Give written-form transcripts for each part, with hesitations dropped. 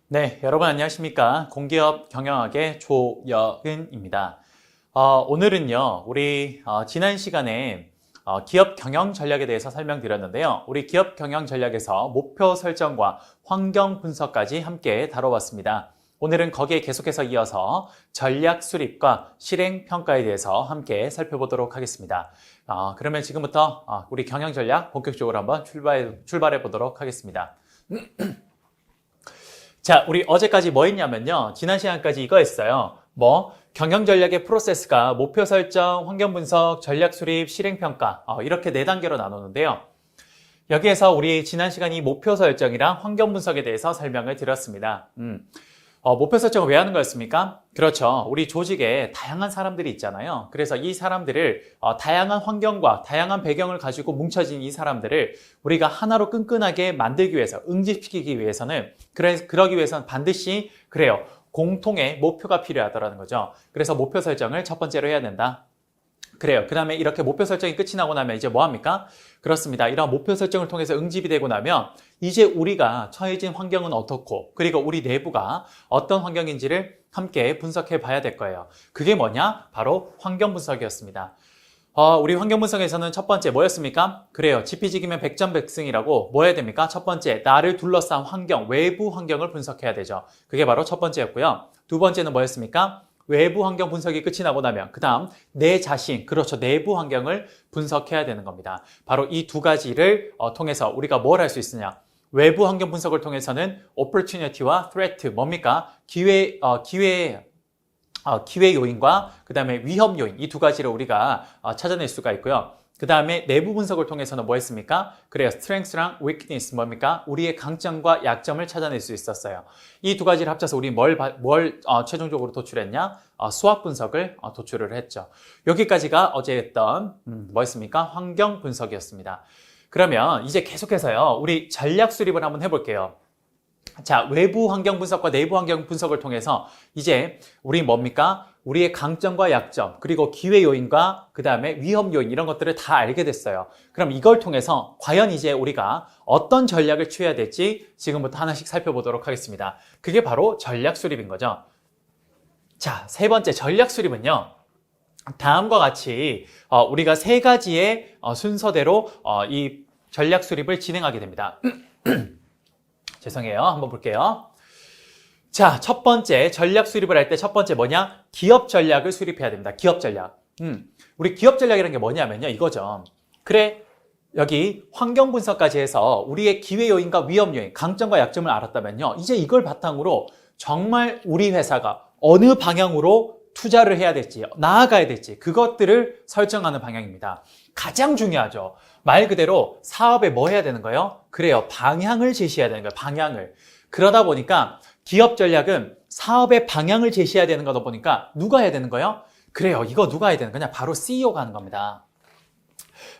네, 여러분 안녕하십니까? 공기업 경영학의 조여은입니다. 오늘은요, 우리 지난 시간에 기업 경영 전략에 대해서 설명드렸는데요. 우리 기업 경영 전략에서 목표 설정과 환경 분석까지 함께 다뤄봤습니다. 오늘은 거기에 계속해서 이어서 전략 수립과 실행 평가에 대해서 함께 살펴보도록 하겠습니다. 그러면 지금부터 우리 경영 전략 본격적으로 한번 출발해 보도록 하겠습니다. 자, 우리 어제까지 뭐 했냐면요. 지난 시간까지 이거 했어요. 경영 전략의 프로세스가 목표 설정, 환경 분석, 전략 수립, 실행 평가 이렇게 4단계로 나누는데요. 여기에서 우리 지난 시간 이 목표 설정이랑 환경 분석에 대해서 설명을 드렸습니다. 목표 설정을 왜 하는 거였습니까? 그렇죠. 우리 조직에 다양한 사람들이 있잖아요. 그래서 이 사람들을 다양한 환경과 다양한 배경을 가지고 뭉쳐진 이 사람들을 우리가 하나로 끈끈하게 만들기 위해서, 응집시키기 위해서는 그러기 위해서는 반드시 그래요. 공통의 목표가 필요하다는 거죠. 그래서 목표 설정을 첫 번째로 해야 된다. 그래요. 그 다음에 이렇게 목표 설정이 끝이 나고 나면 이제 뭐 합니까? 그렇습니다. 이런 목표 설정을 통해서 응집이 되고 나면 이제 우리가 처해진 환경은 어떻고 그리고 우리 내부가 어떤 환경인지를 함께 분석해 봐야 될 거예요. 그게 뭐냐? 바로 환경 분석이었습니다. 우리 환경 분석에서는 첫 번째 뭐였습니까? 그래요. 지피지기면 백전백승이라고 뭐 해야 됩니까? 첫 번째, 나를 둘러싼 환경, 외부 환경을 분석해야 되죠. 그게 바로 첫 번째였고요. 두 번째는 뭐였습니까? 외부 환경 분석이 끝이 나고 나면 그 다음 내 자신, 그렇죠. 내부 환경을 분석해야 되는 겁니다. 바로 이 두 가지를 통해서 우리가 뭘 할 수 있으냐. 외부 환경 분석을 통해서는 opportunity와 threat, 뭡니까? 기회 요인과 그 다음에 위험 요인, 이 두 가지를 우리가 찾아낼 수가 있고요. 그 다음에 내부 분석을 통해서는 뭐 했습니까? 그래요. strength랑 weakness, 뭡니까? 우리의 강점과 약점을 찾아낼 수 있었어요. 이 두 가지를 합쳐서 우리 뭘 최종적으로 도출했냐? 수학 분석을 도출을 했죠. 여기까지가 어제 했던 뭐였습니까? 환경 분석이었습니다. 그러면 이제 계속해서요. 우리 전략 수립을 한번 해볼게요. 자, 외부 환경 분석과 내부 환경 분석을 통해서 이제 우리 뭡니까? 우리의 강점과 약점, 그리고 기회 요인과 그 다음에 위험 요인 이런 것들을 다 알게 됐어요. 그럼 이걸 통해서 과연 이제 우리가 어떤 전략을 취해야 될지 지금부터 하나씩 살펴보도록 하겠습니다. 그게 바로 전략 수립인 거죠. 자, 세 번째 전략 수립은요. 다음과 같이 우리가 세 가지의 순서대로 이 전략 수립을 진행하게 됩니다. 죄송해요. 한번 볼게요. 자, 첫 번째 전략 수립을 할 때 첫 번째 뭐냐? 기업 전략을 수립해야 됩니다. 기업 전략. 우리 기업 전략이라는 게 뭐냐면요. 이거죠. 그래, 여기 환경 분석까지 해서 우리의 기회 요인과 위험 요인, 강점과 약점을 알았다면요. 이제 이걸 바탕으로 정말 우리 회사가 어느 방향으로 투자를 해야 될지, 나아가야 될지 그것들을 설정하는 방향입니다. 가장 중요하죠. 말 그대로 사업에 뭐 해야 되는 거예요? 그래요. 방향을 제시해야 되는 거예요. 방향을. 그러다 보니까 기업 전략은 사업의 방향을 제시해야 되는 거다 보니까 누가 해야 되는 거예요? 그래요. 이거 누가 해야 되는 거냐? 바로 CEO가 하는 겁니다.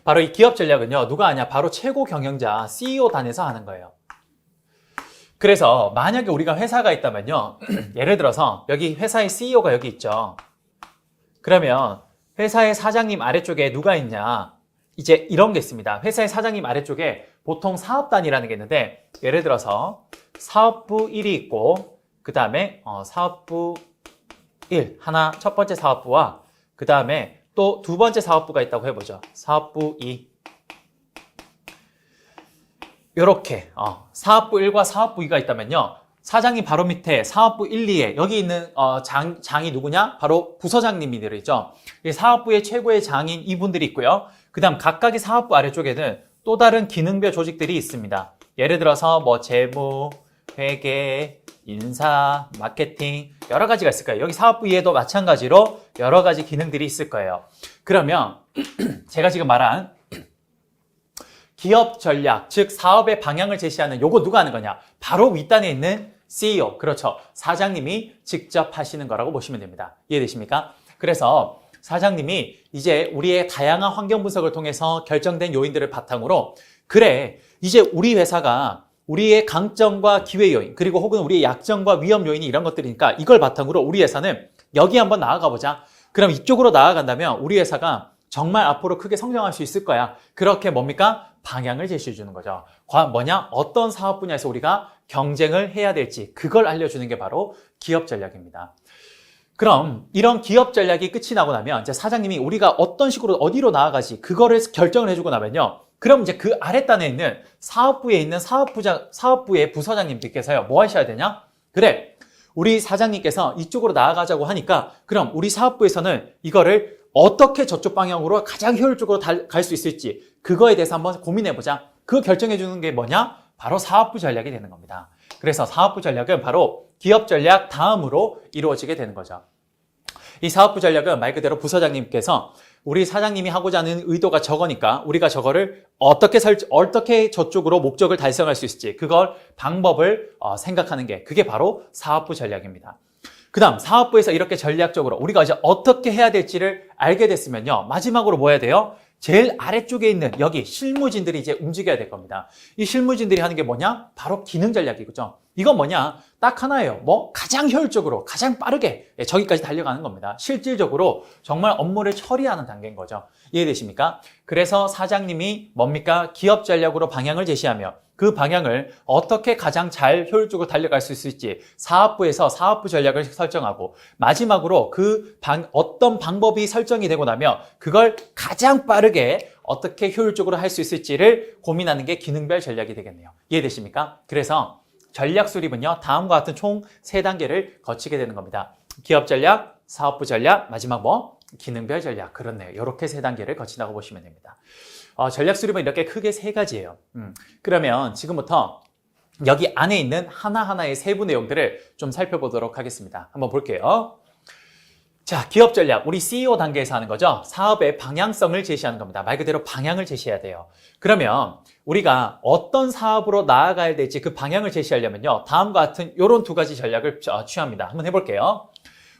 바로 이 기업 전략은요. 누가 하냐? 바로 최고 경영자 CEO단에서 하는 거예요. 그래서 만약에 우리가 회사가 있다면요. 예를 들어서 여기 회사의 CEO가 여기 있죠. 그러면 회사의 사장님 아래쪽에 누가 있냐? 이제 이런 게 있습니다. 회사의 사장님 아래쪽에 보통 사업단이라는 게 있는데 예를 들어서 사업부 1이 있고 그 다음에 사업부 1 하나 첫 번째 사업부와 그 다음에 또 두 번째 사업부가 있다고 해보죠. 사업부 2 이렇게 사업부 1과 사업부 2가 있다면요. 사장님 바로 밑에 사업부 1, 2에 여기 있는 장이 누구냐? 바로 부서장님들이죠. 사업부의 최고의 장인 이분들이 있고요. 그 다음 각각의 사업부 아래쪽에는 또 다른 기능별 조직들이 있습니다. 예를 들어서 뭐 재무, 회계, 인사, 마케팅 여러 가지가 있을 거예요. 여기 사업부 2에도 마찬가지로 여러 가지 기능들이 있을 거예요. 그러면 제가 지금 말한 기업 전략, 즉 사업의 방향을 제시하는 요거 누가 하는 거냐? 바로 윗단에 있는 CEO, 그렇죠. 사장님이 직접 하시는 거라고 보시면 됩니다. 이해되십니까? 그래서 사장님이 이제 우리의 다양한 환경 분석을 통해서 결정된 요인들을 바탕으로 그래, 이제 우리 회사가 우리의 강점과 기회 요인, 그리고 혹은 우리의 약점과 위험 요인이 이런 것들이니까 이걸 바탕으로 우리 회사는 여기 한번 나아가 보자. 그럼 이쪽으로 나아간다면 우리 회사가 정말 앞으로 크게 성장할 수 있을 거야. 그렇게 뭡니까? 방향을 제시해 주는 거죠. 뭐냐? 어떤 사업 분야에서 우리가 경쟁을 해야 될지 그걸 알려주는 게 바로 기업 전략입니다. 그럼 이런 기업 전략이 끝이 나고 나면 이제 사장님이 우리가 어떤 식으로 어디로 나아가지 그거를 결정을 해주고 나면요. 그럼 이제 그 아랫단에 있는 사업부에 있는 사업부의 부서장님들께서요. 뭐 하셔야 되냐? 그래, 우리 사장님께서 이쪽으로 나아가자고 하니까 그럼 우리 사업부에서는 이거를 어떻게 저쪽 방향으로 가장 효율적으로 갈 수 있을지 그거에 대해서 한번 고민해보자. 그거 결정해주는 게 뭐냐? 바로 사업부 전략이 되는 겁니다. 그래서 사업부 전략은 바로 기업 전략 다음으로 이루어지게 되는 거죠. 이 사업부 전략은 말 그대로 부서장님께서 우리 사장님이 하고자 하는 의도가 저거니까 우리가 저거를 어떻게 저쪽으로 목적을 달성할 수 있을지 그걸 방법을 생각하는 게 그게 바로 사업부 전략입니다. 그 다음 사업부에서 이렇게 전략적으로 우리가 이제 어떻게 해야 될지를 알게 됐으면요. 마지막으로 뭐 해야 돼요? 제일 아래쪽에 있는 여기 실무진들이 이제 움직여야 될 겁니다. 이 실무진들이 하는 게 뭐냐? 바로 기능 전략이죠. 이건 뭐냐? 딱 하나예요. 가장 효율적으로, 가장 빠르게 저기까지 달려가는 겁니다. 실질적으로 정말 업무를 처리하는 단계인 거죠. 이해되십니까? 그래서 사장님이 뭡니까? 기업 전략으로 방향을 제시하며 그 방향을 어떻게 가장 잘 효율적으로 달려갈 수 있을지 사업부에서 사업부 전략을 설정하고 마지막으로 어떤 방법이 설정이 되고 나면 그걸 가장 빠르게 어떻게 효율적으로 할 수 있을지를 고민하는 게 기능별 전략이 되겠네요. 이해되십니까? 그래서 전략 수립은요, 다음과 같은 총 3단계를 거치게 되는 겁니다. 기업 전략, 사업부 전략, 마지막 기능별 전략. 그렇네요. 이렇게 3단계를 거친다고 보시면 됩니다. 전략 수립은 이렇게 크게 3가지예요. 그러면 지금부터 여기 안에 있는 하나하나의 세부 내용들을 좀 살펴보도록 하겠습니다. 한번 볼게요. 자, 기업 전략. 우리 CEO 단계에서 하는 거죠. 사업의 방향성을 제시하는 겁니다. 말 그대로 방향을 제시해야 돼요. 그러면 우리가 어떤 사업으로 나아가야 될지 그 방향을 제시하려면요. 다음과 같은 이런 2가지 전략을 취합니다. 한번 해볼게요.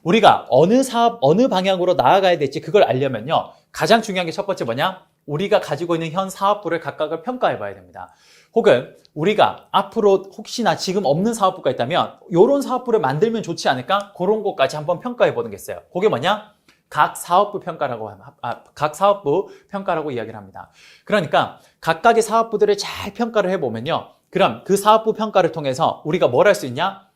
우리가 어느 사업, 어느 방향으로 나아가야 될지 그걸 알려면요. 가장 중요한 게 첫 번째 뭐냐? 우리가 가지고 있는 현 사업부를 각각을 평가해 봐야 됩니다. 혹은 우리가 앞으로 혹시나 지금 없는 사업부가 있다면 이런 사업부를 만들면 좋지 않을까? 그런 것까지 한번 평가해 보는 게 있어요. 그게 뭐냐? 각 사업부 평가라고 이야기를 합니다. 그러니까 각각의 사업부들을 잘 평가를 해보면요. 그럼 그 사업부 평가를 통해서 우리가 뭘 할 수 있냐?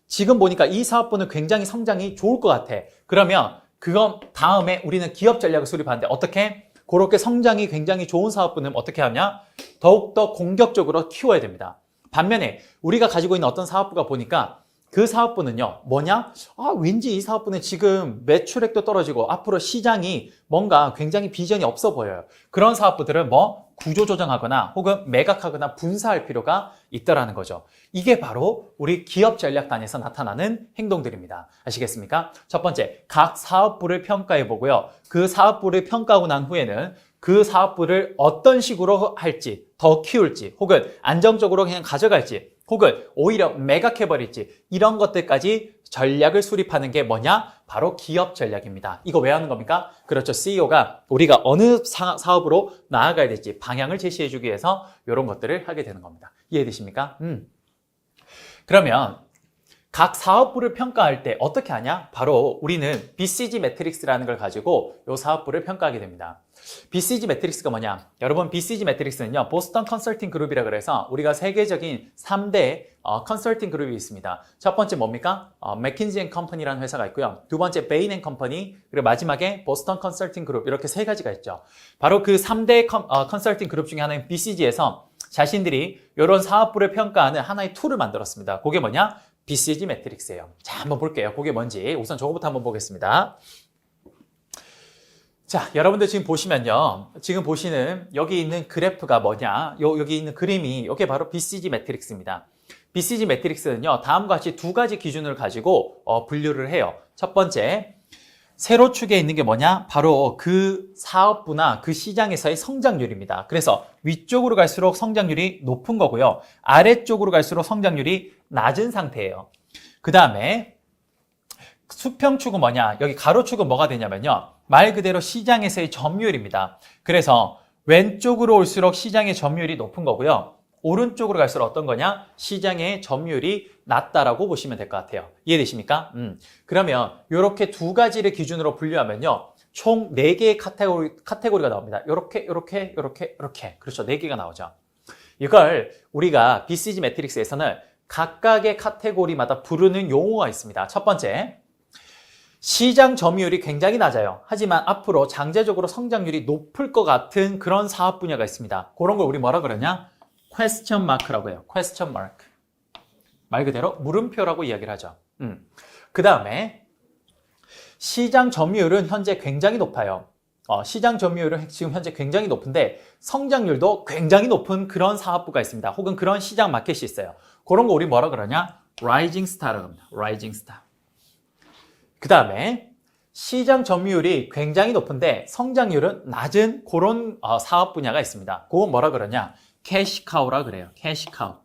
지금 보니까 이 사업부는 굉장히 성장이 좋을 것 같아. 그러면 그건 다음에 우리는 기업 전략을 수립하는데 어떻게? 그렇게 성장이 굉장히 좋은 사업부는 어떻게 하냐? 더욱더 공격적으로 키워야 됩니다. 반면에 우리가 가지고 있는 어떤 사업부가 보니까 그 사업부는요, 뭐냐? 왠지 이 사업부는 지금 매출액도 떨어지고 앞으로 시장이 뭔가 굉장히 비전이 없어 보여요. 그런 사업부들은 구조조정하거나 혹은 매각하거나 분사할 필요가 있다라는 거죠. 이게 바로 우리 기업 전략단에서 나타나는 행동들입니다. 아시겠습니까? 첫 번째, 각 사업부를 평가해 보고요. 그 사업부를 평가하고 난 후에는 그 사업부를 어떤 식으로 할지, 더 키울지, 혹은 안정적으로 그냥 가져갈지, 혹은 오히려 매각해버릴지 이런 것들까지 전략을 수립하는 게 뭐냐? 바로 기업 전략입니다. 이거 왜 하는 겁니까? 그렇죠. CEO가 우리가 어느 사업으로 나아가야 될지 방향을 제시해주기 위해서 이런 것들을 하게 되는 겁니다. 이해되십니까? 그러면 각 사업부를 평가할 때 어떻게 하냐? 바로 우리는 BCG 매트릭스라는 걸 가지고 이 사업부를 평가하게 됩니다. BCG 매트릭스가 뭐냐? 여러분, BCG 매트릭스는요, 보스턴 컨설팅 그룹이라 그래서 우리가 세계적인 3대 컨설팅 그룹이 있습니다. 첫 번째 뭡니까? 맥킨지 앤 컴퍼니라는 회사가 있고요. 두 번째 베인 앤 컴퍼니, 그리고 마지막에 보스턴 컨설팅 그룹, 이렇게 3가지가 있죠. 바로 그 3대 컨설팅 그룹 중에 하나인 BCG에서 자신들이 이런 사업부를 평가하는 하나의 툴을 만들었습니다. 그게 뭐냐? BCG 매트릭스예요. 자, 한번 볼게요. 그게 뭔지. 우선 저거부터 한번 보겠습니다. 자, 여러분들 지금 보시면요. 지금 보시는 여기 있는 그래프가 뭐냐? 여기 있는 그림이 이게 바로 BCG 매트릭스입니다. BCG 매트릭스는요. 다음과 같이 2가지 기준을 가지고 분류를 해요. 첫 번째, 세로축에 있는 게 뭐냐? 바로 그 사업부나 그 시장에서의 성장률입니다. 그래서 위쪽으로 갈수록 성장률이 높은 거고요. 아래쪽으로 갈수록 성장률이 낮은 상태예요. 그 다음에 수평축은 뭐냐? 여기 가로축은 뭐가 되냐면요. 말 그대로 시장에서의 점유율입니다. 그래서 왼쪽으로 올수록 시장의 점유율이 높은 거고요. 오른쪽으로 갈수록 어떤 거냐? 시장의 점유율이 낮다라고 보시면 될 것 같아요. 이해되십니까? 그러면 이렇게 2가지를 기준으로 분류하면요. 총 4개의 카테고리가 나옵니다. 요렇게. 그렇죠. 4개가 나오죠. 이걸 우리가 BCG 매트릭스에서는 각각의 카테고리마다 부르는 용어가 있습니다. 첫 번째, 시장 점유율이 굉장히 낮아요. 하지만 앞으로 장제적으로 성장률이 높을 것 같은 그런 사업 분야가 있습니다. 그런 걸 우리 뭐라 그러냐? question mark라고 해요. question mark. 말 그대로 물음표라고 이야기를 하죠. 그 다음에 시장 점유율은 현재 굉장히 높아요. 시장 점유율은 지금 현재 굉장히 높은데 성장률도 굉장히 높은 그런 사업부가 있습니다. 혹은 그런 시장 마켓이 있어요. 그런 거 우리 뭐라 그러냐? rising star라고 합니다. rising star. 그 다음에 시장 점유율이 굉장히 높은데 성장률은 낮은 그런 사업 분야가 있습니다. 그건 뭐라 그러냐? cash cow라 그래요. cash cow.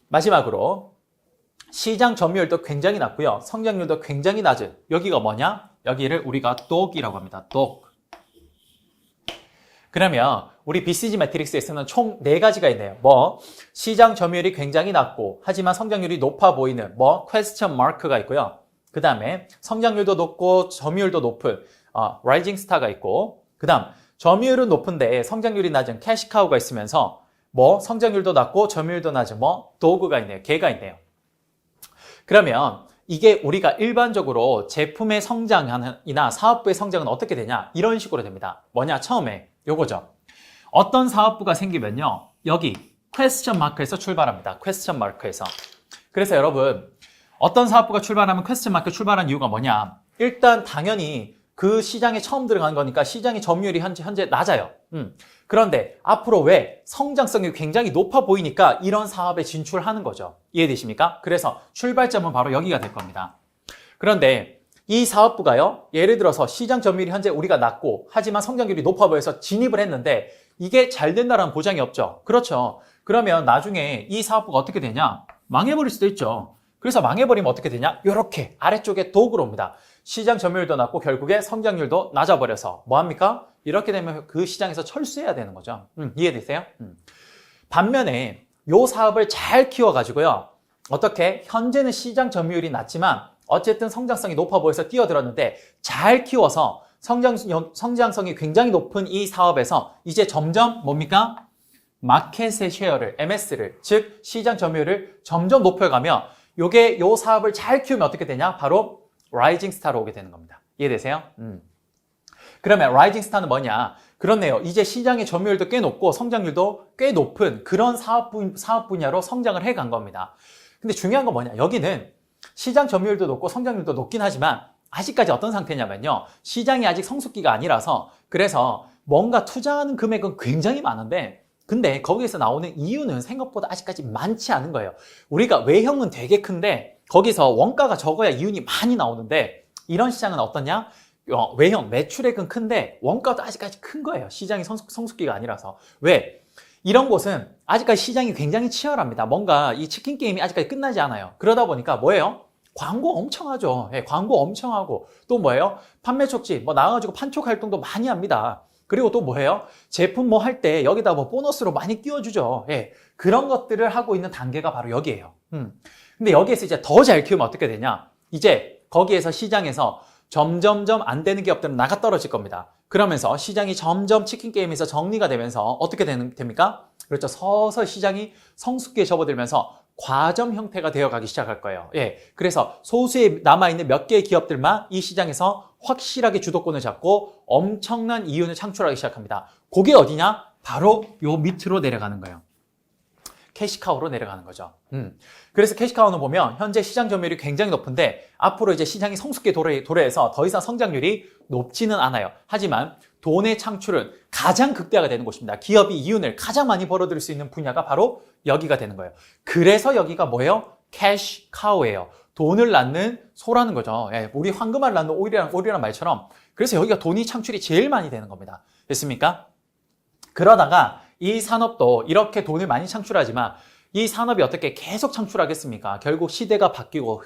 마지막으로 시장 점유율도 굉장히 낮고요. 성장률도 굉장히 낮은 여기가 뭐냐? 여기를 우리가 dog이라고 합니다. dog. 그러면 우리 BCG 매트릭스에서는 총 4가지가 있네요. 시장 점유율이 굉장히 낮고 하지만 성장률이 높아 보이는 question mark가 있고요. 그 다음에 성장률도 높고 점유율도 높은 rising star가 있고, 그 다음 점유율은 높은데 성장률이 낮은 cash cow가 있으면서 성장률도 낮고 점유율도 낮은 dog가 있네요. 개가 있네요. 그러면 이게 우리가 일반적으로 제품의 성장이나 사업부의 성장은 어떻게 되냐? 이런 식으로 됩니다. 뭐냐? 처음에 요거죠. 어떤 사업부가 생기면요. 여기 question mark에서 출발합니다. question mark에서. 그래서 여러분, 어떤 사업부가 출발하면 question mark 출발한 이유가 뭐냐? 일단 당연히 그 시장에 처음 들어간 거니까 시장의 점유율이 현재 낮아요. 그런데 앞으로 왜 성장성이 굉장히 높아 보이니까 이런 사업에 진출하는 거죠. 이해되십니까? 그래서 출발점은 바로 여기가 될 겁니다. 그런데 이 사업부가요, 예를 들어서 시장 점유율이 현재 우리가 낮고 하지만 성장률이 높아 보여서 진입을 했는데 이게 잘 된다는 보장이 없죠. 그렇죠. 그러면 나중에 이 사업부가 어떻게 되냐? 망해버릴 수도 있죠. 그래서 망해버리면 어떻게 되냐? 이렇게 아래쪽에 도구로 옵니다. 시장 점유율도 낮고 결국에 성장률도 낮아버려서 뭐합니까? 이렇게 되면 그 시장에서 철수해야 되는 거죠. 이해되세요? 반면에 이 사업을 잘 키워가지고요. 어떻게? 현재는 시장 점유율이 낮지만 어쨌든 성장성이 높아 보여서 뛰어들었는데 잘 키워서 성장성이 굉장히 높은 이 사업에서 이제 점점 뭡니까? 마켓의 쉐어를, MS를, 즉 시장 점유율을 점점 높여가며 요게 요 사업을 잘 키우면 어떻게 되냐? 바로 라이징 스타로 오게 되는 겁니다. 이해되세요? 그러면 라이징 스타는 뭐냐? 그렇네요. 이제 시장의 점유율도 꽤 높고 성장률도 꽤 높은 그런 사업 분야로 성장을 해간 겁니다. 근데 중요한 건 뭐냐? 여기는 시장 점유율도 높고 성장률도 높긴 하지만 아직까지 어떤 상태냐면요. 시장이 아직 성숙기가 아니라서 그래서 뭔가 투자하는 금액은 굉장히 많은데 근데 거기에서 나오는 이유는 생각보다 아직까지 많지 않은 거예요. 우리가 외형은 되게 큰데 거기서 원가가 적어야 이윤이 많이 나오는데 이런 시장은 어떠냐? 외형, 매출액은 큰데 원가도 아직까지 큰 거예요. 시장이 성숙기가 아니라서. 왜? 이런 곳은 아직까지 시장이 굉장히 치열합니다. 뭔가 이 치킨 게임이 아직까지 끝나지 않아요. 그러다 보니까 뭐예요? 광고 엄청 하죠. 예, 광고 엄청 하고 또 뭐예요? 판매 촉진, 나와가지고 판촉 활동도 많이 합니다. 그리고 또 뭐예요? 제품 할 때 여기다 보너스로 많이 띄워주죠. 예, 그런 것들을 하고 있는 단계가 바로 여기예요. 근데 여기에서 이제 더 잘 키우면 어떻게 되냐? 이제 거기에서 시장에서 점점점 안 되는 기업들은 나가 떨어질 겁니다. 그러면서 시장이 점점 치킨 게임에서 정리가 되면서 어떻게 됩니까? 그렇죠. 서서히 시장이 성숙기에 접어들면서 과점 형태가 되어가기 시작할 거예요. 예, 그래서 소수의 남아있는 몇 개의 기업들만 이 시장에서 확실하게 주도권을 잡고 엄청난 이윤을 창출하기 시작합니다. 그게 어디냐? 바로 요 밑으로 내려가는 거예요. 캐시카우로 내려가는 거죠. 그래서 캐시카우는 보면 현재 시장 점유율이 굉장히 높은데 앞으로 이제 시장이 성숙기에 도래해서 더 이상 성장률이 높지는 않아요. 하지만 돈의 창출은 가장 극대화가 되는 곳입니다. 기업이 이윤을 가장 많이 벌어들일 수 있는 분야가 바로 여기가 되는 거예요. 그래서 여기가 뭐예요? 캐시카우예요. 돈을 낳는 소라는 거죠. 예, 우리 황금알을 낳는 오리라는 말처럼. 그래서 여기가 돈이 창출이 제일 많이 되는 겁니다. 됐습니까? 그러다가 이 산업도 이렇게 돈을 많이 창출하지만 이 산업이 어떻게 계속 창출하겠습니까? 결국 시대가 바뀌고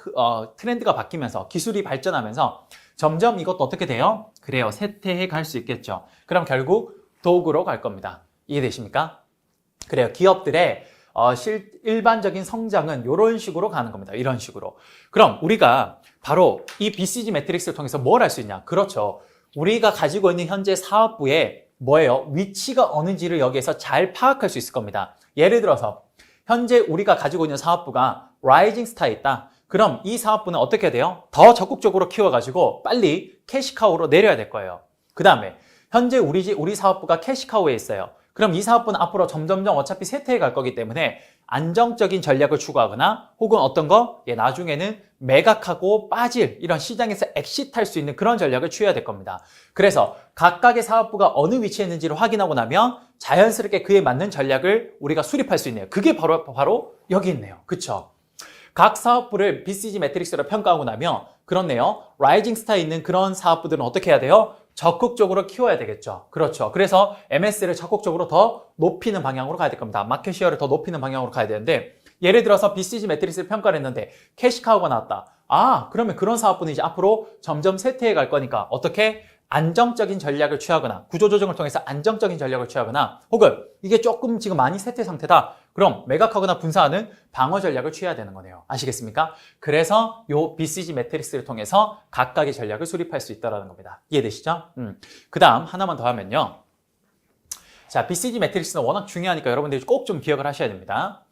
트렌드가 바뀌면서 기술이 발전하면서 점점 이것도 어떻게 돼요? 그래요. 쇠퇴해 갈 수 있겠죠. 그럼 결국 도구로 갈 겁니다. 이해되십니까? 그래요. 기업들의 일반적인 성장은 이런 식으로 가는 겁니다. 이런 식으로. 그럼 우리가 바로 이 BCG 매트릭스를 통해서 뭘 할 수 있냐? 그렇죠. 우리가 가지고 있는 현재 사업부의 뭐예요? 위치가 어느지를 여기에서 잘 파악할 수 있을 겁니다. 예를 들어서 현재 우리가 가지고 있는 사업부가 라이징 스타에 있다. 그럼 이 사업부는 어떻게 해야 돼요? 더 적극적으로 키워가지고 빨리 캐시카우로 내려야 될 거예요. 그 다음에 현재 우리 사업부가 캐시카우에 있어요. 그럼 이 사업부는 앞으로 점점점 어차피 쇠퇴해 갈 거기 때문에 안정적인 전략을 추구하거나 혹은 어떤 거 나중에는 매각하고 빠질 이런 시장에서 엑시트할 수 있는 그런 전략을 취해야 될 겁니다. 그래서 각각의 사업부가 어느 위치에 있는지를 확인하고 나면 자연스럽게 그에 맞는 전략을 우리가 수립할 수 있네요. 그게 바로 여기 있네요. 그쵸? 각 사업부를 BCG 매트릭스로 평가하고 나면 그렇네요. 라이징 스타에 있는 그런 사업부들은 어떻게 해야 돼요? 적극적으로 키워야 되겠죠. 그렇죠. 그래서 MS를 적극적으로 더 높이는 방향으로 가야 될 겁니다. 마켓 시어를 더 높이는 방향으로 가야 되는데 예를 들어서 BCG 매트릭스를 평가를 했는데 캐시카우가 나왔다. 그러면 그런 사업부는 이제 앞으로 점점 쇠퇴해 갈 거니까 어떻게 안정적인 전략을 취하거나 구조조정을 통해서 안정적인 전략을 취하거나 혹은 이게 조금 지금 많이 쇠퇴 상태다. 그럼 매각하거나 분사하는 방어 전략을 취해야 되는 거네요. 아시겠습니까? 그래서 요 BCG 매트릭스를 통해서 각각의 전략을 수립할 수 있다는 겁니다. 이해되시죠? 그 다음 하나만 더 하면요. 자, BCG 매트릭스는 워낙 중요하니까 여러분들이 꼭 좀 기억을 하셔야 됩니다.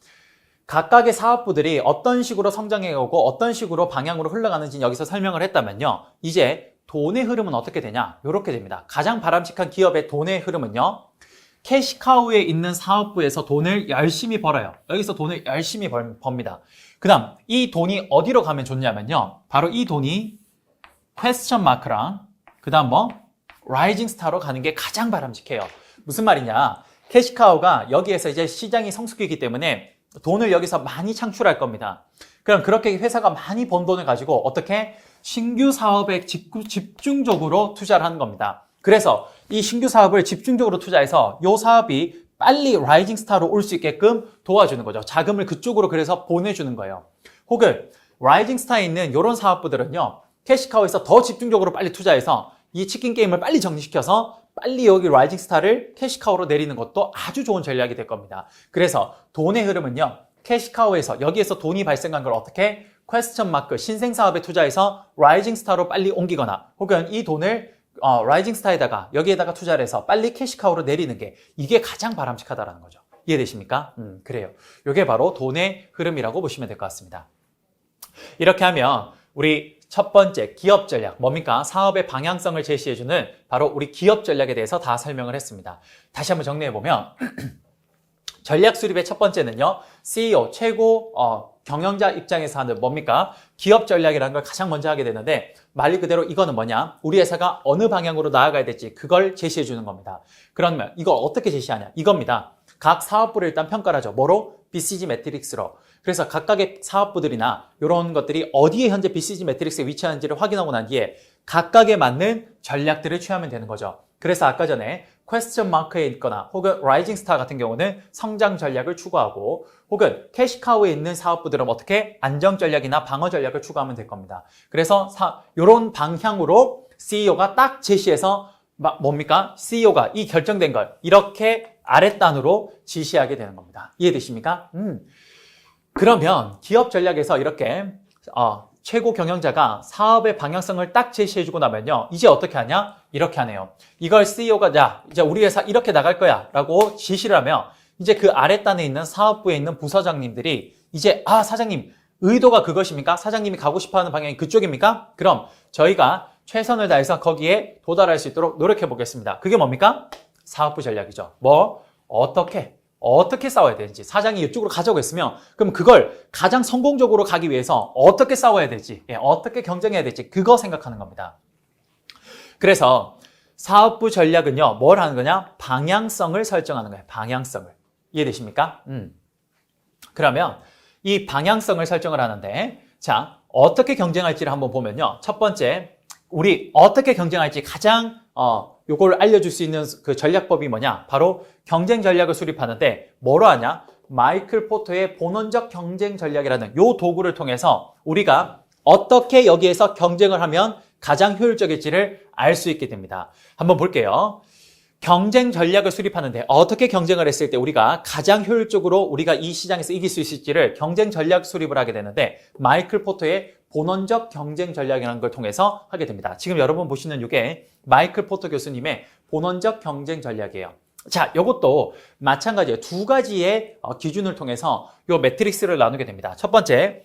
각각의 사업부들이 어떤 식으로 성장해오고 어떤 식으로 방향으로 흘러가는지 여기서 설명을 했다면요. 이제 돈의 흐름은 어떻게 되냐? 이렇게 됩니다. 가장 바람직한 기업의 돈의 흐름은요. 캐시카우에 있는 사업부에서 돈을 열심히 벌어요. 여기서 돈을 열심히 법니다. 그 다음 이 돈이 어디로 가면 좋냐면요. 바로 이 돈이 퀘스천 마크랑 그 다음 라이징 스타로 가는 게 가장 바람직해요. 무슨 말이냐? 캐시카우가 여기에서 이제 시장이 성숙이기 때문에 돈을 여기서 많이 창출할 겁니다. 그럼 그렇게 회사가 많이 번 돈을 가지고 어떻게 신규 사업에 집중적으로 투자를 하는 겁니다. 그래서 이 신규 사업을 집중적으로 투자해서 이 사업이 빨리 라이징 스타로 올 수 있게끔 도와주는 거죠. 자금을 그쪽으로 그래서 보내주는 거예요. 혹은 라이징 스타에 있는 이런 사업부들은요. 캐시카우에서 더 집중적으로 빨리 투자해서 이 치킨 게임을 빨리 정리시켜서 빨리 여기 라이징 스타를 캐시카우로 내리는 것도 아주 좋은 전략이 될 겁니다. 그래서 돈의 흐름은요. 캐시카우에서 여기에서 돈이 발생한 걸 어떻게 퀘스천 마크 신생 사업에 투자해서 라이징 스타로 빨리 옮기거나 혹은 이 돈을 라이징 스타에다가 여기에다가 투자를 해서 빨리 캐시카우로 내리는 게 이게 가장 바람직하다라는 거죠. 이해되십니까? 그래요. 이게 바로 돈의 흐름이라고 보시면 될 것 같습니다. 이렇게 하면 우리 첫 번째 기업 전략 뭡니까? 사업의 방향성을 제시해주는 바로 우리 기업 전략에 대해서 다 설명을 했습니다. 다시 한번 정리해보면 전략 수립의 첫 번째는요. CEO, 최고 경영자 입장에서 하는 뭡니까? 기업 전략이라는 걸 가장 먼저 하게 되는데 말 그대로 이거는 뭐냐? 우리 회사가 어느 방향으로 나아가야 될지 그걸 제시해 주는 겁니다. 그러면 이걸 어떻게 제시하냐? 이겁니다. 각 사업부를 일단 평가를 하죠. 뭐로? BCG 매트릭스로. 그래서 각각의 사업부들이나 이런 것들이 어디에 현재 BCG 매트릭스에 위치하는지를 확인하고 난 뒤에 각각에 맞는 전략들을 취하면 되는 거죠. 그래서 아까 전에 퀘스천 마크에 있거나 혹은 라이징 스타 같은 경우는 성장 전략을 추구하고 혹은 캐시카우에 있는 사업부들은 어떻게 안정 전략이나 방어 전략을 추구하면 될 겁니다. 그래서 이런 방향으로 CEO가 딱 제시해서 뭡니까? CEO가 이 결정된 걸 이렇게 아랫단으로 지시하게 되는 겁니다. 이해되십니까? 그러면 기업 전략에서 이렇게 최고 경영자가 사업의 방향성을 딱 제시해주고 나면요. 이제 어떻게 하냐? 이렇게 하네요. 이걸 CEO가 이제 우리 회사 이렇게 나갈 거야 라고 지시를 하면 이제 그 아랫단에 있는 사업부에 있는 부서장님들이 이제 사장님 의도가 그것입니까? 사장님이 가고 싶어하는 방향이 그쪽입니까? 그럼 저희가 최선을 다해서 거기에 도달할 수 있도록 노력해 보겠습니다. 그게 뭡니까? 사업부 전략이죠. 어떻게 싸워야 되는지 사장이 이쪽으로 가자고 했으면 그럼 그걸 가장 성공적으로 가기 위해서 어떻게 싸워야 될지 어떻게 경쟁해야 될지 그거 생각하는 겁니다. 그래서 사업부 전략은요 뭘 하는 거냐? 방향성을 설정하는 거예요. 방향성을. 이해되십니까? 그러면 이 방향성을 설정을 하는데 자 어떻게 경쟁할지를 한번 보면요. 첫 번째 우리 어떻게 경쟁할지 가장 요걸 알려줄 수 있는 그 전략법이 뭐냐? 바로 경쟁 전략을 수립하는데 뭐로 하냐? 마이클 포터의 본원적 경쟁 전략이라는 요 도구를 통해서 우리가 어떻게 여기에서 경쟁을 하면 가장 효율적일지를 알 수 있게 됩니다. 한번 볼게요. 경쟁 전략을 수립하는데 어떻게 경쟁을 했을 때 우리가 가장 효율적으로 우리가 이 시장에서 이길 수 있을지를 경쟁 전략 수립을 하게 되는데 마이클 포터의 본원적 경쟁 전략이라는 걸 통해서 하게 됩니다. 지금 여러분 보시는 이게 마이클 포터 교수님의 본원적 경쟁 전략이에요. 자, 이것도 마찬가지예요. 두 가지의 기준을 통해서 이 매트릭스를 나누게 됩니다. 첫 번째,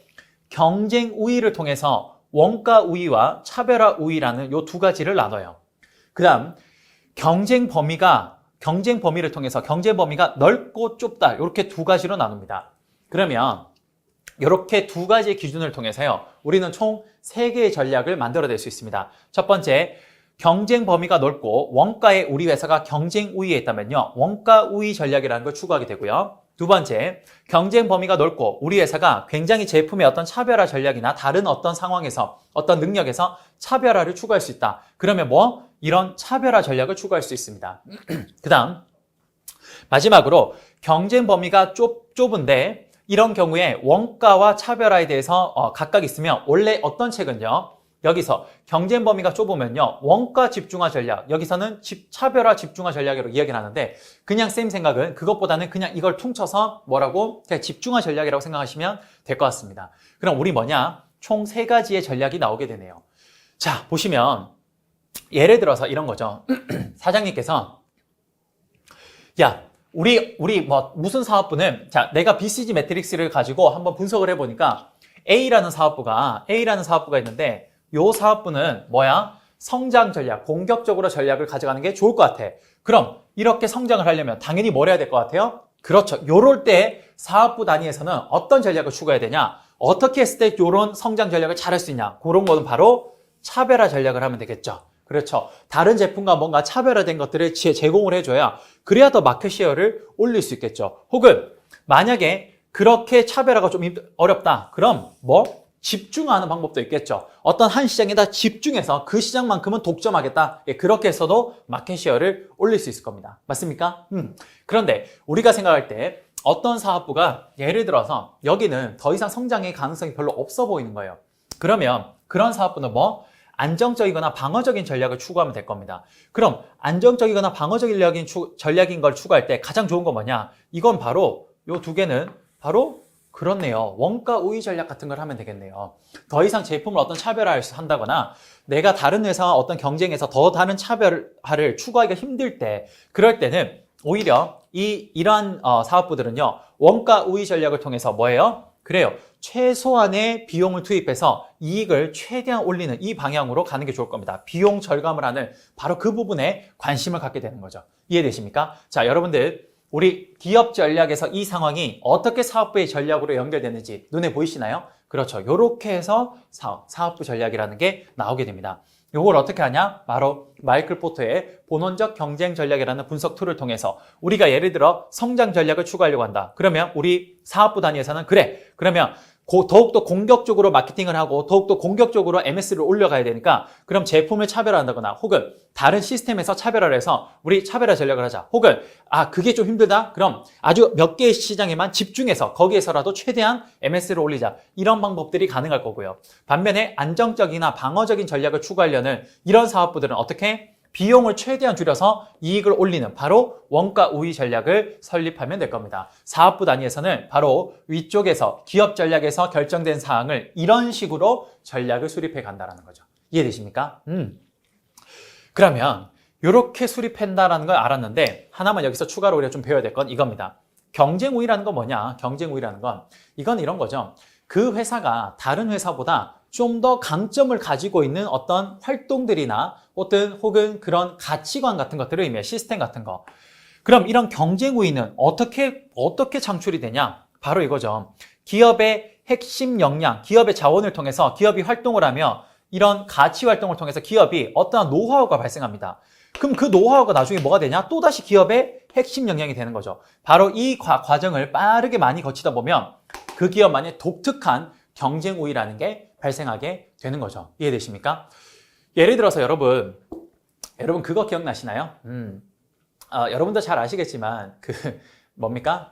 경쟁 우위를 통해서 원가 우위와 차별화 우위라는 이 두 가지를 나눠요. 그 다음 경쟁 범위를 통해서 경쟁 범위가 넓고 좁다 이렇게 두 가지로 나눕니다. 그러면 이렇게 두 가지의 기준을 통해서요 우리는 총 3개의 전략을 만들어낼 수 있습니다. 첫 번째, 경쟁 범위가 넓고 원가에 우리 회사가 경쟁 우위에 있다면요 원가 우위 전략이라는 걸 추구하게 되고요. 두 번째, 경쟁 범위가 넓고 우리 회사가 굉장히 제품의 어떤 차별화 전략이나 다른 어떤 상황에서 어떤 능력에서 차별화를 추구할 수 있다. 그러면 이런 차별화 전략을 추구할 수 있습니다. 그 다음 마지막으로 경쟁 범위가 좁은데 이런 경우에 원가와 차별화에 대해서 각각 있으면 원래 어떤 책은요 여기서 경쟁 범위가 좁으면요 원가 집중화 전략, 여기서는 차별화 집중화 전략으로 이야기를 하는데 그냥 쌤 생각은 그것보다는 그냥 이걸 퉁쳐서 그냥 집중화 전략이라고 생각하시면 될 것 같습니다. 그럼 우리 총 3가지의 전략이 나오게 되네요. 자, 보시면 예를 들어서 이런 거죠. 사장님께서 야, 우리 무슨 사업부는 자, 내가 BCG 매트릭스를 가지고 한번 분석을 해보니까 A라는 사업부가 있는데 요 사업부는 성장 전략, 공격적으로 전략을 가져가는 게 좋을 것 같아. 그럼 이렇게 성장을 하려면 당연히 뭘 해야 될 것 같아요? 그렇죠. 요럴 때 사업부 단위에서는 어떤 전략을 추구해야 되냐? 어떻게 했을 때 요런 성장 전략을 잘할 수 있냐? 그런 거는 바로 차별화 전략을 하면 되겠죠. 그렇죠. 다른 제품과 뭔가 차별화된 것들을 제공을 해줘야 그래야 더 마켓 쉐어를 올릴 수 있겠죠. 혹은 만약에 그렇게 차별화가 좀 어렵다. 그럼 집중하는 방법도 있겠죠. 어떤 한 시장에다 집중해서 그 시장만큼은 독점하겠다. 그렇게 해서도 마켓 쉐어를 올릴 수 있을 겁니다. 맞습니까? 그런데 우리가 생각할 때 어떤 사업부가 예를 들어서 여기는 더 이상 성장의 가능성이 별로 없어 보이는 거예요. 그러면 그런 사업부는 안정적이거나 방어적인 전략을 추구하면 될 겁니다. 그럼 안정적이거나 방어적인 전략인 걸 추구할 때 가장 좋은 건 뭐냐? 이건 바로 요 두 개는 바로 그렇네요. 원가 우위 전략 같은 걸 하면 되겠네요. 더 이상 제품을 어떤 차별화를 한다거나 내가 다른 회사와 어떤 경쟁에서 더 다른 차별화를 추구하기가 힘들 때 그럴 때는 오히려 이러한 사업부들은요. 원가 우위 전략을 통해서 그래요. 최소한의 비용을 투입해서 이익을 최대한 올리는 이 방향으로 가는 게 좋을 겁니다. 비용 절감을 하는 바로 그 부분에 관심을 갖게 되는 거죠. 이해되십니까? 자, 여러분들 우리 기업 전략에서 이 상황이 어떻게 사업부의 전략으로 연결되는지 눈에 보이시나요? 그렇죠. 이렇게 해서 사업부 전략이라는 게 나오게 됩니다. 이걸 어떻게 하냐? 바로 마이클 포터의 본원적 경쟁 전략이라는 분석 툴을 통해서 우리가 예를 들어 성장 전략을 추구하려고 한다. 그러면 우리 사업부 단위에서는 그러면 더욱더 공격적으로 마케팅을 하고 더욱더 공격적으로 MS를 올려가야 되니까 그럼 제품을 차별화한다거나 혹은 다른 시스템에서 차별화를 해서 우리 차별화 전략을 하자. 혹은 그게 좀 힘들다? 그럼 아주 몇 개의 시장에만 집중해서 거기에서라도 최대한 MS를 올리자. 이런 방법들이 가능할 거고요. 반면에 안정적이나 방어적인 전략을 추구하려는 이런 사업부들은 어떻게? 비용을 최대한 줄여서 이익을 올리는 바로 원가 우위 전략을 설립하면 될 겁니다. 사업부 단위에서는 바로 위쪽에서 기업 전략에서 결정된 사항을 이런 식으로 전략을 수립해 간다는 거죠. 이해되십니까? 그러면 이렇게 수립한다는 걸 알았는데 하나만 여기서 추가로 우리가 좀 배워야 될 건 이겁니다. 경쟁 우위라는 건 뭐냐? 경쟁 우위라는 건 이건 이런 거죠. 그 회사가 다른 회사보다 좀 더 강점을 가지고 있는 어떤 활동들이나 혹은 그런 가치관 같은 것들을 의미해 시스템 같은 거. 그럼 이런 경쟁 우위는 어떻게 창출이 되냐? 바로 이거죠. 기업의 핵심 역량, 기업의 자원을 통해서 기업이 활동을 하며 이런 가치 활동을 통해서 기업이 어떠한 노하우가 발생합니다. 그럼 그 노하우가 나중에 뭐가 되냐? 또다시 기업의 핵심 역량이 되는 거죠. 바로 이 과정을 빠르게 많이 거치다 보면 그 기업만의 독특한 경쟁 우위라는 게 발생하게 되는 거죠. 이해되십니까? 예를 들어서 여러분 그거 기억나시나요? 여러분도 잘 아시겠지만 뭡니까?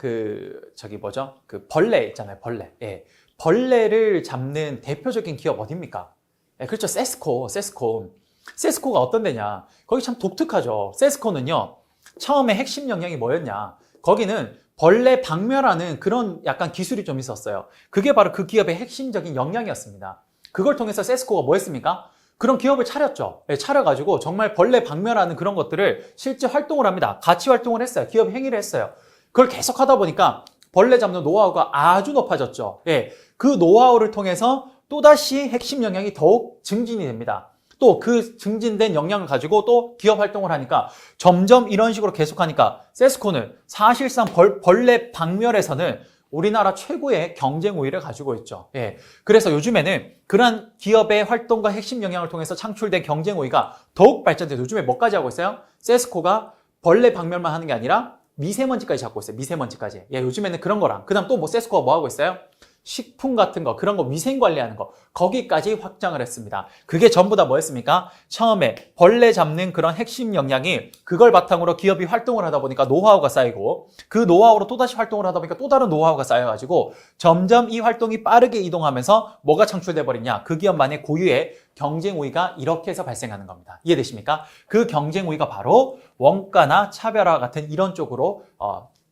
벌레 있잖아요. 벌레. 예. 벌레를 잡는 대표적인 기업 어디입니까? 예, 그렇죠. 세스코가 어떤 데냐? 거기 참 독특하죠. 세스코는요. 처음에 핵심 역량이 뭐였냐? 거기는 벌레 박멸하는 그런 약간 기술이 좀 있었어요. 그게 바로 그 기업의 핵심적인 역량이었습니다. 그걸 통해서 세스코가 뭐 했습니까? 그런 기업을 차렸죠. 네, 차려가지고 정말 벌레 박멸하는 그런 것들을 실제 활동을 합니다. 같이 활동을 했어요. 기업 행위를 했어요. 그걸 계속 하다 보니까 벌레 잡는 노하우가 아주 높아졌죠. 예, 그 노하우를 통해서 또다시 핵심 역량이 더욱 증진이 됩니다. 또 그 증진된 역량을 가지고 또 기업 활동을 하니까 점점 이런 식으로 계속하니까 세스코는 사실상 벌레 박멸에서는 우리나라 최고의 경쟁 우위를 가지고 있죠. 예. 그래서 요즘에는 그러한 기업의 활동과 핵심 역량을 통해서 창출된 경쟁 우위가 더욱 발전돼서 요즘에 뭐까지 하고 있어요? 세스코가 벌레 박멸만 하는 게 아니라 미세먼지까지 잡고 있어요. 미세먼지까지. 예, 요즘에는 그런 거랑 그다음 또 뭐 세스코가 뭐 하고 있어요? 식품 같은 거, 그런 거 위생 관리하는 거, 거기까지 확장을 했습니다. 그게 전부 다 뭐였습니까? 처음에 벌레 잡는 그런 핵심 역량이 그걸 바탕으로 기업이 활동을 하다 보니까 노하우가 쌓이고 그 노하우로 또다시 활동을 하다 보니까 또 다른 노하우가 쌓여가지고 점점 이 활동이 빠르게 이동하면서 뭐가 창출돼 버리냐? 그 기업만의 고유의 경쟁 우위가 이렇게 해서 발생하는 겁니다. 이해되십니까? 그 경쟁 우위가 바로 원가나 차별화 같은 이런 쪽으로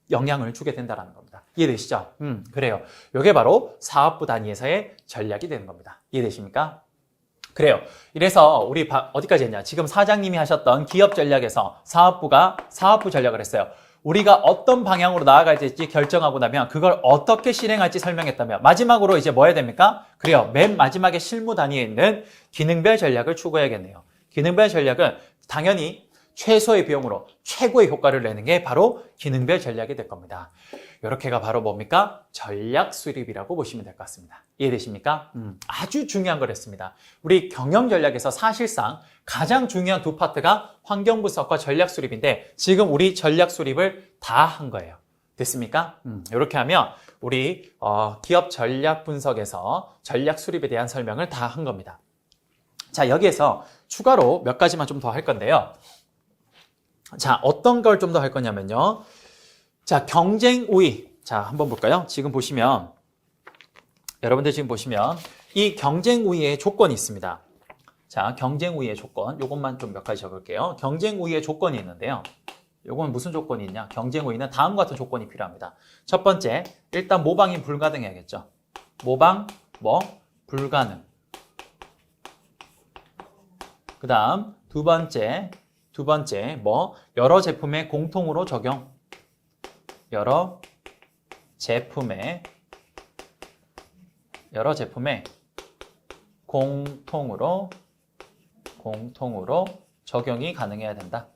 영향을 주게 된다는 겁니다. 이해되시죠? 그래요. 이게 바로 사업부 단위에서의 전략이 되는 겁니다. 이해되십니까? 그래요. 이래서 우리 어디까지 했냐? 지금 사장님이 하셨던 기업 전략에서 사업부가 사업부 전략을 했어요. 우리가 어떤 방향으로 나아가야 될지 결정하고 나면 그걸 어떻게 실행할지 설명했다면 마지막으로 이제 뭐 해야 됩니까? 그래요. 맨 마지막에 실무 단위에 있는 기능별 전략을 추구해야겠네요. 기능별 전략은 당연히 최소의 비용으로 최고의 효과를 내는 게 바로 기능별 전략이 될 겁니다. 이렇게가 바로 뭡니까? 전략 수립이라고 보시면 될 것 같습니다. 이해되십니까? 아주 중요한 거랬습니다. 우리 경영 전략에서 사실상 가장 중요한 두 파트가 환경 분석과 전략 수립인데 지금 우리 전략 수립을 다 한 거예요. 됐습니까? 이렇게 하면 우리 기업 전략 분석에서 전략 수립에 대한 설명을 다 한 겁니다. 자, 여기에서 추가로 몇 가지만 좀 더 할 건데요. 자, 어떤 걸 좀 더 할 거냐면요. 자, 경쟁 우위. 자, 한번 볼까요? 지금 보시면, 여러분들 지금 보시면, 이 경쟁 우위의 조건이 있습니다. 자, 경쟁 우위의 조건. 요것만 좀 몇 가지 적을게요. 경쟁 우위의 조건이 있는데요. 요건 무슨 조건이 있냐? 경쟁 우위는 다음과 같은 조건이 필요합니다. 첫 번째, 일단 모방이 불가능해야겠죠. 모방, 불가능. 그 다음, 두 번째, 여러 제품에 공통으로 적용. 여러 제품에 공통으로 적용이 가능해야 된다.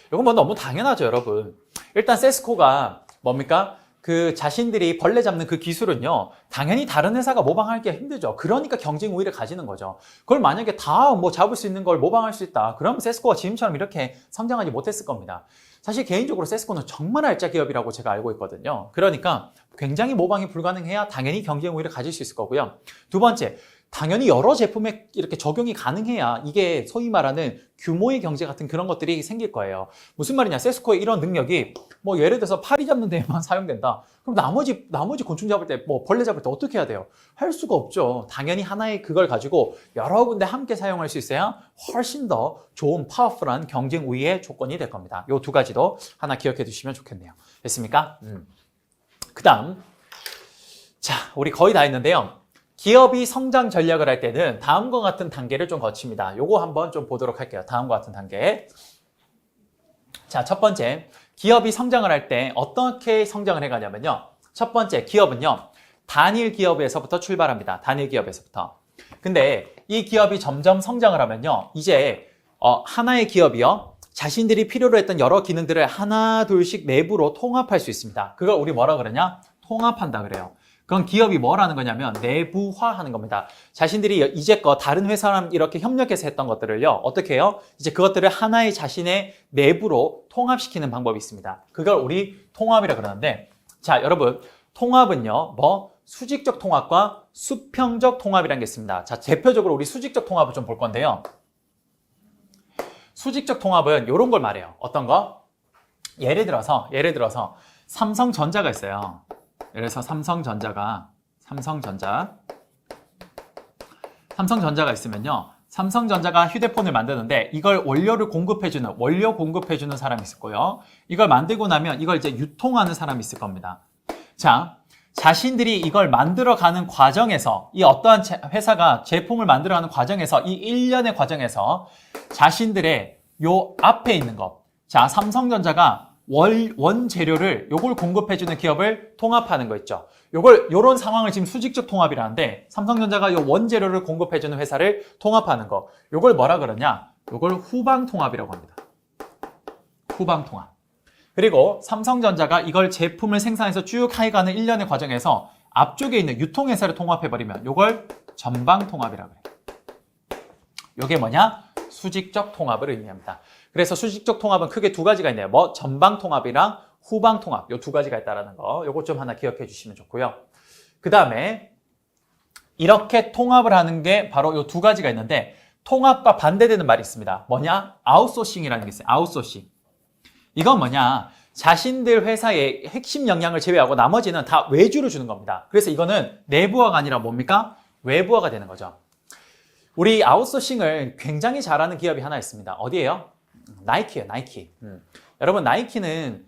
이건 뭐 너무 당연하죠, 여러분. 일단 세스코가 뭡니까? 그 자신들이 벌레 잡는 그 기술은요, 당연히 다른 회사가 모방하기가 힘들죠. 그러니까 경쟁 우위를 가지는 거죠. 그걸 만약에 다 뭐 잡을 수 있는 걸 모방할 수 있다. 그럼 세스코가 지금처럼 이렇게 성장하지 못했을 겁니다. 사실 개인적으로 세스코는 정말 알짜 기업이라고 제가 알고 있거든요. 그러니까 굉장히 모방이 불가능해야 당연히 경쟁 우위를 가질 수 있을 거고요. 두 번째, 당연히 여러 제품에 이렇게 적용이 가능해야 이게 소위 말하는 규모의 경제 같은 그런 것들이 생길 거예요. 무슨 말이냐? 세스코의 이런 능력이 뭐 예를 들어서 파리 잡는 데에만 사용된다. 그럼 나머지 곤충 잡을 때, 뭐 벌레 잡을 때 어떻게 해야 돼요? 할 수가 없죠. 당연히 하나의 그걸 가지고 여러 군데 함께 사용할 수 있어야 훨씬 더 좋은 파워풀한 경쟁 우위의 조건이 될 겁니다. 요 두 가지도 하나 기억해 두시면 좋겠네요. 됐습니까? 그 다음, 자, 우리 거의 다 했는데요. 기업이 성장 전략을 할 때는 다음과 같은 단계를 좀 거칩니다. 요거 한번 좀 보도록 할게요. 다음과 같은 단계. 자, 첫 번째, 기업이 성장을 할 때 어떻게 성장을 해가냐면요. 첫 번째, 기업은요, 단일 기업에서부터 출발합니다. 단일 기업에서부터. 근데 이 기업이 점점 성장을 하면요, 이제 하나의 기업이요, 자신들이 필요로 했던 여러 기능들을 하나 둘씩 내부로 통합할 수 있습니다. 그걸 우리 뭐라 그러냐? 통합한다 그래요. 그건 기업이 뭘 하는 거냐면 내부화하는 겁니다. 자신들이 이제껏 다른 회사랑 이렇게 협력해서 했던 것들을요, 어떻게 해요? 이제 그것들을 하나의 자신의 내부로 통합시키는 방법이 있습니다. 그걸 우리 통합이라 그러는데, 자, 여러분, 통합은요, 수직적 통합과 수평적 통합이라는 게 있습니다. 자, 대표적으로 우리 수직적 통합을 좀 볼 건데요. 수직적 통합은 이런 걸 말해요. 어떤 거? 예를 들어서 삼성전자가 있어요. 그래서 삼성전자가 있으면요. 삼성전자가 휴대폰을 만드는데 이걸 원료 공급해주는 사람이 있을 거예요. 이걸 만들고 나면 이걸 이제 유통하는 사람이 있을 겁니다. 자, 자신들이 이걸 만들어가는 과정에서 이 어떠한 회사가 제품을 만들어가는 과정에서 이 일련의 과정에서 자신들의 요 앞에 있는 것. 자, 삼성전자가 원재료를 요걸 공급해주는 기업을 통합하는 거 있죠. 요런 상황을 지금 수직적 통합이라는데 삼성전자가 요 원재료를 공급해주는 회사를 통합하는 거. 요걸 뭐라 그러냐? 요걸 후방통합이라고 합니다. 후방통합. 그리고 삼성전자가 이걸 제품을 생산해서 쭉 해가는 일련의 과정에서 앞쪽에 있는 유통회사를 통합해버리면 요걸 전방통합이라고 해요. 요게 뭐냐? 수직적 통합을 의미합니다. 그래서 수직적 통합은 크게 두 가지가 있네요. 뭐 전방통합이랑 후방통합 요 두 가지가 있다는 거. 요거 좀 하나 기억해 주시면 좋고요. 그 다음에 이렇게 통합을 하는 게 바로 요 두 가지가 있는데 통합과 반대되는 말이 있습니다. 뭐냐? 아웃소싱이라는 게 있어요. 아웃소싱. 이건 뭐냐? 자신들 회사의 핵심 역량을 제외하고 나머지는 다 외주를 주는 겁니다. 그래서 이거는 내부화가 아니라 뭡니까? 외부화가 되는 거죠. 우리 아웃소싱을 굉장히 잘하는 기업이 하나 있습니다. 어디예요? 나이키예요, 나이키. 여러분, 나이키는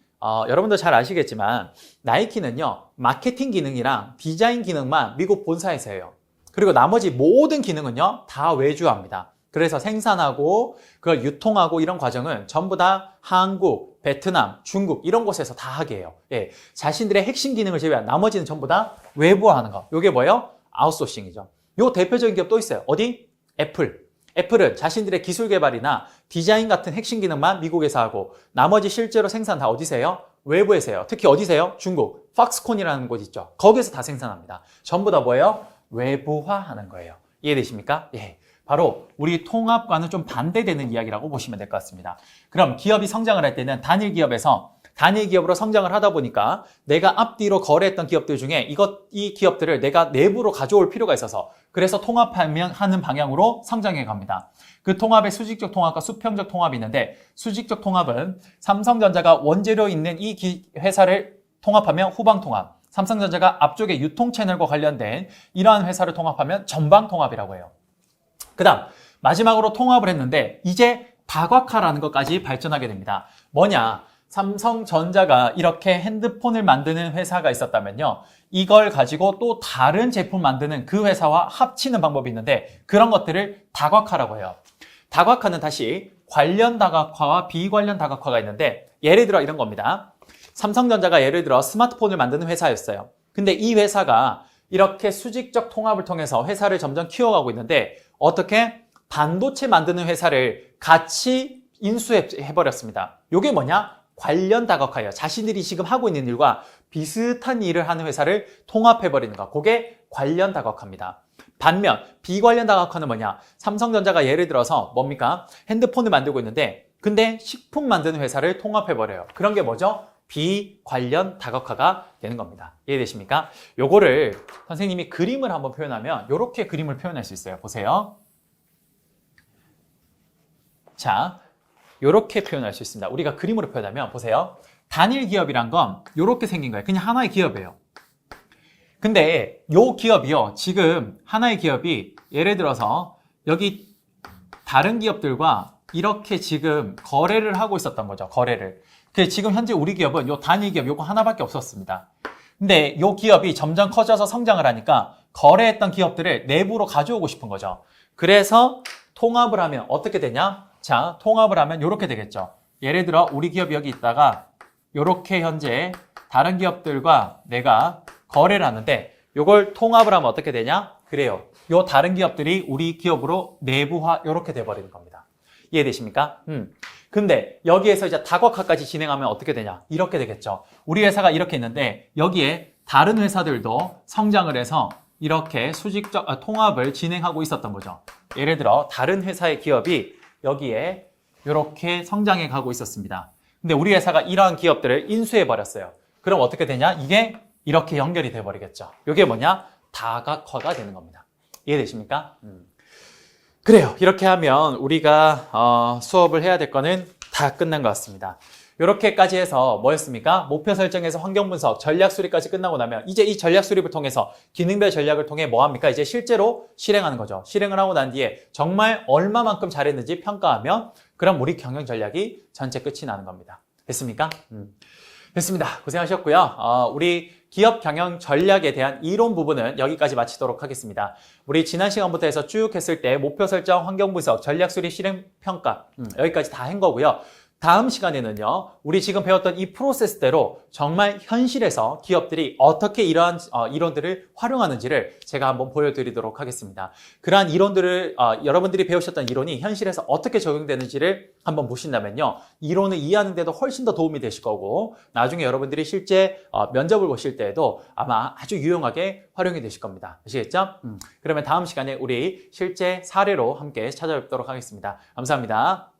여러분도 잘 아시겠지만 나이키는요, 마케팅 기능이랑 디자인 기능만 미국 본사에서 해요. 그리고 나머지 모든 기능은요, 다 외주합니다. 그래서 생산하고 그걸 유통하고 이런 과정은 전부 다 한국, 베트남, 중국 이런 곳에서 다 하게 해요. 예, 자신들의 핵심 기능을 제외한 나머지는 전부 다 외부화하는 거. 이게 뭐예요? 아웃소싱이죠. 요 대표적인 기업 또 있어요. 어디? 애플. 애플은 자신들의 기술 개발이나 디자인 같은 핵심 기능만 미국에서 하고 나머지 실제로 생산 다 어디서 해요? 외부에서 해요. 특히 어디서 해요? 중국. 팍스콘이라는 곳 있죠. 거기에서 다 생산합니다. 전부 다 뭐예요? 외부화하는 거예요. 이해되십니까? 예. 바로 우리 통합과는 좀 반대되는 이야기라고 보시면 될 것 같습니다. 그럼 기업이 성장을 할 때는 단일 기업으로 성장을 하다 보니까 내가 앞뒤로 거래했던 기업들 중에 이 기업들을 내가 내부로 가져올 필요가 있어서 그래서 통합하는 방향으로 성장해 갑니다. 그 통합의 수직적 통합과 수평적 통합이 있는데 수직적 통합은 삼성전자가 원재료 있는 이 회사를 통합하면 후방 통합, 삼성전자가 앞쪽에 유통 채널과 관련된 이러한 회사를 통합하면 전방 통합이라고 해요. 그 다음 마지막으로 통합을 했는데 이제 다각화라는 것까지 발전하게 됩니다. 뭐냐? 삼성전자가 이렇게 핸드폰을 만드는 회사가 있었다면요. 이걸 가지고 또 다른 제품 만드는 그 회사와 합치는 방법이 있는데 그런 것들을 다각화라고 해요. 다각화는 다시 관련 다각화와 비관련 다각화가 있는데 예를 들어 이런 겁니다. 삼성전자가 예를 들어 스마트폰을 만드는 회사였어요. 근데 이 회사가 이렇게 수직적 통합을 통해서 회사를 점점 키워가고 있는데 어떻게? 반도체 만드는 회사를 같이 인수해버렸습니다. 이게 뭐냐? 관련 다각화예요. 자신들이 지금 하고 있는 일과 비슷한 일을 하는 회사를 통합해버리는 거. 그게 관련 다각화입니다. 반면 비관련 다각화는 뭐냐? 삼성전자가 예를 들어서 뭡니까? 핸드폰을 만들고 있는데 근데 식품 만드는 회사를 통합해버려요. 그런 게 뭐죠? 비관련 다각화가 되는 겁니다. 이해되십니까? 요거를 선생님이 그림을 한번 표현하면 이렇게 그림을 표현할 수 있어요. 보세요. 자, 이렇게 표현할 수 있습니다. 우리가 그림으로 표현하면 보세요. 단일 기업이란 건 이렇게 생긴 거예요. 그냥 하나의 기업이에요. 근데 이 기업이요. 지금 하나의 기업이 예를 들어서 여기 다른 기업들과 이렇게 지금 거래를 하고 있었던 거죠. 거래를. 지금 현재 우리 기업은 이 단일 기업 요거 하나밖에 없었습니다. 근데 이 기업이 점점 커져서 성장을 하니까 거래했던 기업들을 내부로 가져오고 싶은 거죠. 그래서 통합을 하면 어떻게 되냐? 자, 통합을 하면 이렇게 되겠죠. 예를 들어 우리 기업이 여기 있다가 이렇게 현재 다른 기업들과 내가 거래를 하는데 이걸 통합을 하면 어떻게 되냐? 그래요. 이 다른 기업들이 우리 기업으로 내부화 이렇게 돼버리는 겁니다. 이해되십니까? 근데 여기에서 이제 다각화까지 진행하면 어떻게 되냐? 이렇게 되겠죠. 우리 회사가 이렇게 있는데 여기에 다른 회사들도 성장을 해서 이렇게 수직적 통합을 진행하고 있었던 거죠. 예를 들어 다른 회사의 기업이 여기에 이렇게 성장해 가고 있었습니다. 근데 우리 회사가 이러한 기업들을 인수해 버렸어요. 그럼 어떻게 되냐? 이게 이렇게 연결이 돼 버리겠죠. 이게 뭐냐? 다각화가 되는 겁니다. 이해되십니까? 그래요. 이렇게 하면 우리가 수업을 해야 될 거는 다 끝난 것 같습니다. 이렇게까지 해서 뭐였습니까? 목표 설정에서 환경 분석, 전략 수립까지 끝나고 나면 이제 이 전략 수립을 통해서 기능별 전략을 통해 뭐 합니까? 이제 실제로 실행하는 거죠. 실행을 하고 난 뒤에 정말 얼마만큼 잘했는지 평가하면 그럼 우리 경영 전략이 전체 끝이 나는 겁니다. 됐습니까? 됐습니다. 고생하셨고요. 우리 기업 경영 전략에 대한 이론 부분은 여기까지 마치도록 하겠습니다. 우리 지난 시간부터 해서 쭉 했을 때 목표 설정, 환경 분석, 전략 수립, 실행 평가 여기까지 다 한 거고요. 다음 시간에는요, 우리 지금 배웠던 이 프로세스대로 정말 현실에서 기업들이 어떻게 이러한 이론들을 활용하는지를 제가 한번 보여드리도록 하겠습니다. 그러한 이론들을, 여러분들이 배우셨던 이론이 현실에서 어떻게 적용되는지를 한번 보신다면요, 이론을 이해하는 데도 훨씬 더 도움이 되실 거고, 나중에 여러분들이 실제 면접을 보실 때에도 아마 아주 유용하게 활용이 되실 겁니다. 아시겠죠? 그러면 다음 시간에 우리 실제 사례로 함께 찾아뵙도록 하겠습니다. 감사합니다.